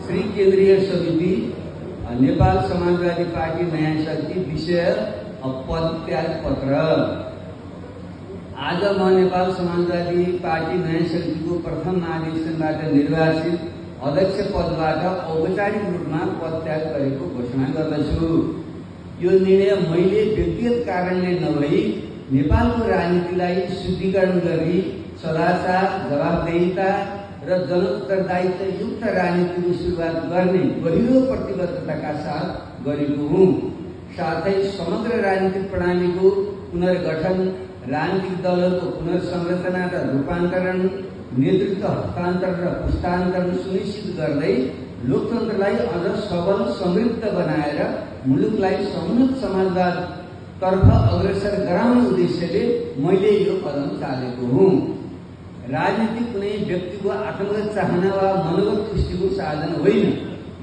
श्री केन्द्रीय समिति नेपाल समाजवादी पार्टी नयाँ शक्ति विषय पदत्याग पत्र। आज म नेपाल समाजवादी पार्टी नयाँ शक्तिको प्रथम महाधिवेशनबाट निर्वाचित अध्यक्ष पदबाट औपचारिक रूपमा पदत्याग गरेको घोषणा गर्दछु। यो निर्णय मैले व्यक्तिगत कारणले नभई नेपालको राजनीतिलाई शुद्धिकरण गरी सदाचार, जवाफदेहिता र जनउत्तरदायित्व युक्त राजनीतिको सुरुवात गर्ने गहिरो प्रतिबद्धताका साथ गरेको हुँ। साथै समग्र राजनीतिक प्रणालीको पुनर्गठन, राजनीतिक दलहरूको पुनर्संरचना र रूपान्तरण, नेतृत्व हस्तान्तरण र पुस्तान्तरण सुनिश्चित गर्दै लोकतन्त्रलाई अझ सबल समृद्ध बनाएर मुलुकलाई समुन्नत समाजवाद तर्फ अग्रसर गराउने उद्देश्यले मैले यो कदम चालेको हुँ। राजनीति कुनै व्यक्तिको आत्मगत चाहना वा मनोगत तुष्टिको साधन होइन।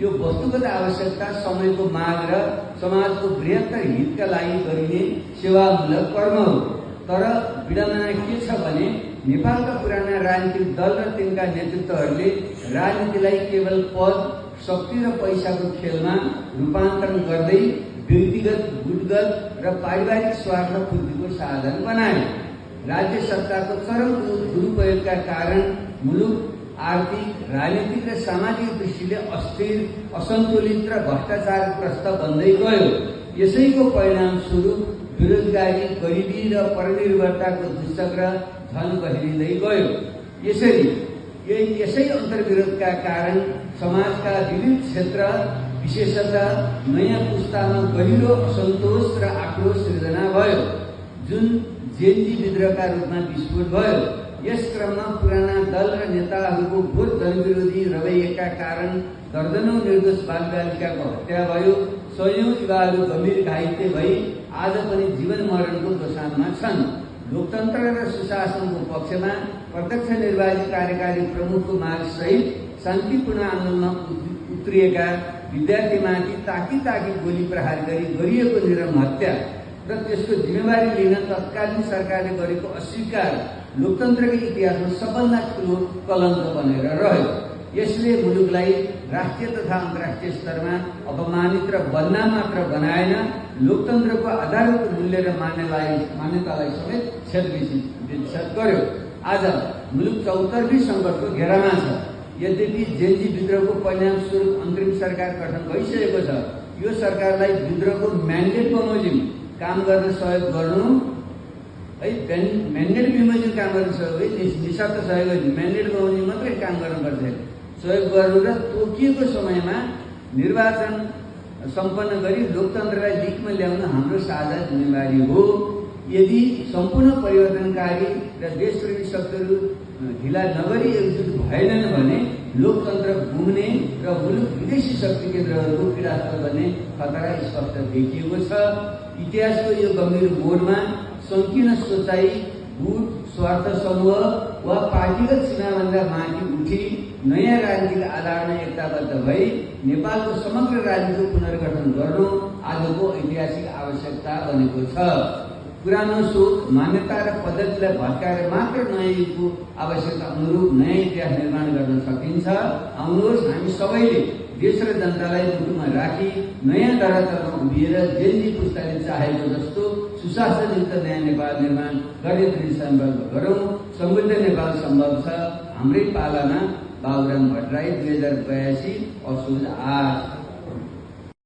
यो वस्तुगत आवश्यकता, समयको माग र समाजको बृहत्तर हितका लागि गरिने सेवामूलक कर्म हो। तर विडम्बना के छ भने नेपालका पुराना राजनीतिक दल र तिनका नेतृत्वहरूले राजनीतिलाई केवल पद, शक्ति र पैसाको खेलमा रूपान्तरण गर्दै व्यक्तिगत, गुटगत र पारिवारिक स्वार्थ पूर्तिको साधन बनाए। राज्य सत्ताको चरम दुरुपयोगका कारण मुलुक आर्थिक, राजनीतिक र सामाजिक दृष्टिले अस्थिर, असन्तुलित र भ्रष्टाचारग्रस्त बन्दै गयो। यसैको परिणाम स्वरूप बेरोजगारी, गरिबी र परनिर्भरताको दुश्चक्र झन गहिरिँदै गयो। यसै अन्तर्विरोधका कारण समाजका विविध क्षेत्र, विशेषतः नयाँ पुस्तामा गहिरो असन्तोष र आक्रोश सृजना भयो, जुन जेनजी विद्रोहका रूपमा विस्फोट भयो। यस क्रममा पुराना दल र नेताहरूको घोर जनविरोधी रवैयाका कारण दर्जनौं निर्दोष बालबालिकाको हत्या भयो। सयौं युवाहरू गम्भीर घाइते भई आज पनि जीवन मरणको दोसाँधमा छन्। लोकतन्त्र र सुशासनको पक्षमा प्रत्यक्ष निर्वाचित कार्यकारी प्रमुखको मागसहित शान्तिपूर्ण आन्दोलनमा उत्रिएका विद्यार्थीमाथि ताकी गोली प्रहार गरी गरिएको निर्मम हत्या र त्यसको जिम्मेवारी लिन तत्कालीन सरकारले गरेको अस्वीकार लोकतन्त्रकै इतिहासमा सबभन्दा ठूलो कलङ्क बनेर रह्यो। यसले मुलुकलाई राष्ट्रिय तथा अन्तर्राष्ट्रिय स्तरमा अपमानित र बदनाम मात्र बनाएन, लोकतन्त्रको आधारभूत मूल्य र मान्यतालाई समेत क्षतविक्षत गर्यो। आज मुलुक चौतर्फी सङ्कटको घेरामा छ। यद्यपि जेनजी विद्रोहको परिणाम स्वरूप अन्तरिम सरकार गठन भइसकेको छ। यो सरकारलाई विद्रोहको म्यान्डेट बमोजिम काम गर्न सहयोग गर्नु है, म्यान्डेट बमोजिम काम गर्न सहयोग है, निशर्त सहयोग होइन, म्यान्डेट बमोजिम मात्रै काम गर्नुपर्छ। सहयोग गर्नु र तोकिएको समयमा निर्वाचन सम्पन्न गरी लोकतन्त्रलाई लिकमा ल्याउन हाम्रो साझा जिम्मेवारी हो। यदि सम्पूर्ण परिवर्तनकारी र देशप्रेमी शक्तिहरू ढिला नगरी एकजुट भएनन् भने लोकतन्त्र गुम्ने र मुलुक विदेशी शक्ति केन्द्रहरूको पीडास्पद बन्ने खतरा स्पष्ट देखिएको छ। इतिहासको यो गम्भीर मोडमा संकीर्ण सोचाइ, गुट, स्वार्थ समूह वा पार्टीगत सीमाभन्दा माथि उठी नयाँ राजनीतिक आधारमा एकताबद्ध भई नेपालको समग्र राजनीतिको पुनर्गठन गर्नु आजको ऐतिहासिक आवश्यकता बनेको छ। पुरानो सोच, मान्यता र पद्धतिलाई भत्काएर मात्र नयाँ युगको आवश्यकता अनुरूप नयाँ इतिहास निर्माण गर्न सकिन्छ। आउनुहोस्, हामी सबैले देश र जनतालाई मुटुमा राखी नयाँ धरातलमा उभिएर जेनजी पुस्ताले चाहेको जस्तो सुशासनयुक्त नयाँ नेपाल निर्माण गर्ने दृढ संकल्प गरौँ। समृद्ध नेपाल सम्भव छ। हाम्रै पालामा बाबुराम भट्टराई 2082 असोज 8।